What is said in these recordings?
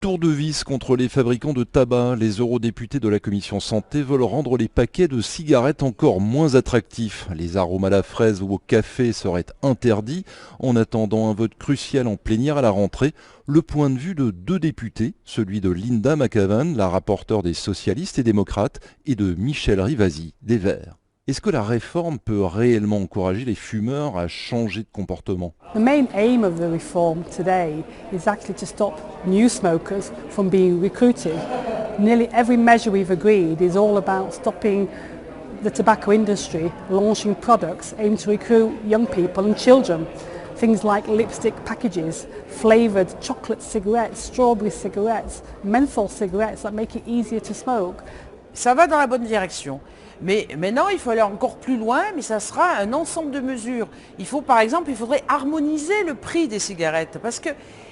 Tour de vis contre les fabricants de tabac. Les eurodéputés de la commission santé veulent rendre les paquets de cigarettes encore moins attractifs. Les arômes à la fraise ou au café seraient interdits. En attendant un vote crucial en plénière à la rentrée, le point de vue de deux députés, celui de Linda McAvan, la rapporteure des socialistes et démocrates, et de Michel Rivasi, des Verts. Est-ce que la réforme peut réellement encourager les fumeurs à changer de comportement? The main aim of the reform today is actually to stop new smokers from being recruited. Nearly every measure we've agreed is all about stopping the tobacco industry launching products aimed to recruit young people and children. Things like lipstick packages, flavoured chocolate cigarettes, strawberry cigarettes, menthol cigarettes that make it easier to smoke. Ça va dans la bonne direction. Mais maintenant, il faut aller encore plus loin, mais ça sera un ensemble de mesures. Il faudrait harmoniser le prix des cigarettes, parce que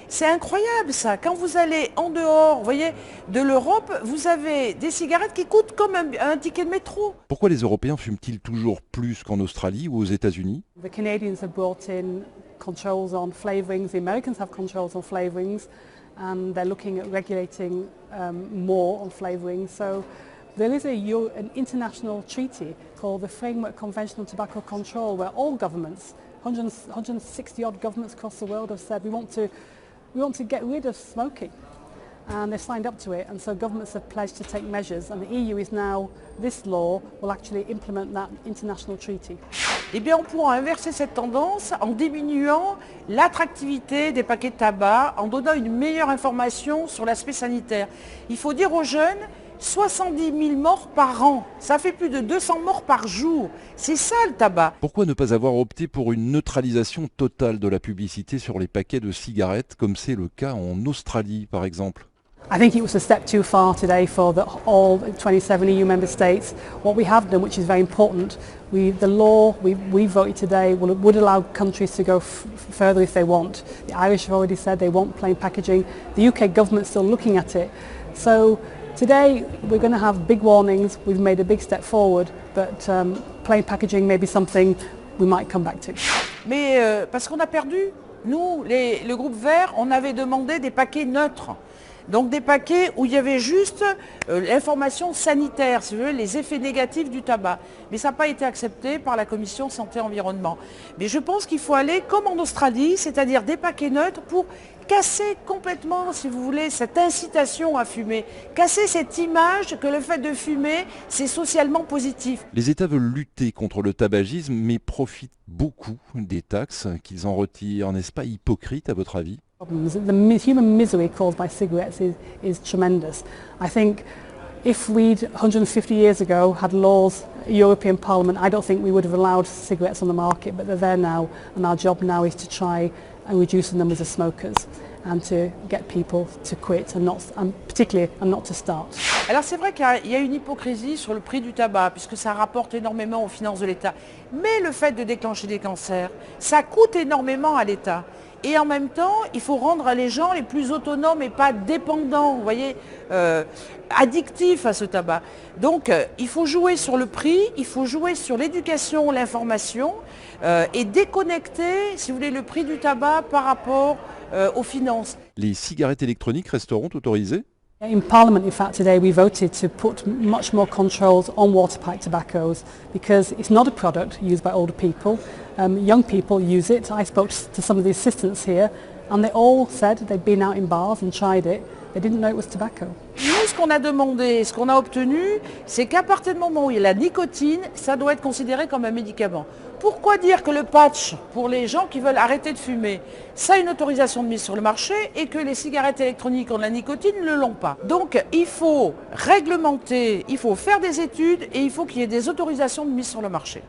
c'est incroyable ça. Quand vous allez en dehors, vous voyez, de l'Europe, vous avez des cigarettes qui coûtent comme un ticket de métro. Pourquoi les Européens fument-ils toujours plus qu'en Australie ou aux États-Unis? The Canadians have brought in controls on flavourings, the Americans have controls on flavourings, and they're looking at regulating more on flavourings. So there is an international treaty called the Framework Convention on Tobacco Control, where all governments, 160 odd governments across the world, have said we want to get rid of smoking, and they've signed up to it. And so governments have pledged to take measures, and the EU is now, this law will actually implement that international treaty. Eh bien, on pourra inverser cette tendance en diminuant l'attractivité des paquets de tabac, en donnant une meilleure information sur l'aspect sanitaire. Il faut dire aux jeunes 70 000 morts par an, ça fait plus de 200 morts par jour. C'est ça le tabac. Pourquoi ne pas avoir opté pour une neutralisation totale de la publicité sur les paquets de cigarettes, comme c'est le cas en Australie par exemple? I think it was a step too far today for all 27 EU member states. What we have done, which is very important, the law we voted today would allow countries to go further if they want. The Irish have already said they want plain packaging. The UK government's still looking at it. So today we're going to have big warnings. We've made a big step forward, but plain packaging may be something we might come back to. Mais parce qu'on a perdu, nous, le groupe Vert, on avait demandé des paquets neutres. Donc des paquets où il y avait juste l'information sanitaire, si vous voulez, les effets négatifs du tabac. Mais ça n'a pas été accepté par la commission santé-environnement. Mais je pense qu'il faut aller comme en Australie, c'est-à-dire des paquets neutres pour casser complètement, si vous voulez, cette incitation à fumer. Casser cette image que le fait de fumer, c'est socialement positif. Les États veulent lutter contre le tabagisme, mais profitent beaucoup des taxes qu'ils en retirent. N'est-ce pas hypocrite à votre avis? The human misery caused by cigarettes is tremendous. I think if we'd 150 years ago had laws, European Parliament, I don't think we would have allowed cigarettes on the market, but they're there now, and our job now is to try and reduce the numbers of smokers and to get people to quit and particularly not to start. Alors c'est vrai qu'il y a une hypocrisie sur le prix du tabac, puisque ça rapporte énormément aux finances de l'État. Mais le fait de déclencher des cancers, ça coûte énormément à l'État. Et en même temps, il faut rendre les gens les plus autonomes et pas dépendants, vous voyez, addictifs à ce tabac. Donc il faut jouer sur le prix, il faut jouer sur l'éducation, l'information et déconnecter, si vous voulez, le prix du tabac par rapport aux finances. Les cigarettes électroniques resteront autorisées? In Parliament, in fact, today we voted to put much more controls on water pipe tobaccos because it's not a product used by older people. Young people use it. I spoke to some of the assistants here and they all said they'd been out in bars and tried it. They didn't know it was tobacco. Nous, ce qu'on a demandé, ce qu'on a obtenu, c'est qu'à partir du moment où il y a la nicotine, ça doit être considéré comme un médicament. Pourquoi dire que le patch, pour les gens qui veulent arrêter de fumer, ça a une autorisation de mise sur le marché et que les cigarettes électroniques ont de la nicotine ne l'ont pas? Donc il faut réglementer, il faut faire des études et il faut qu'il y ait des autorisations de mise sur le marché.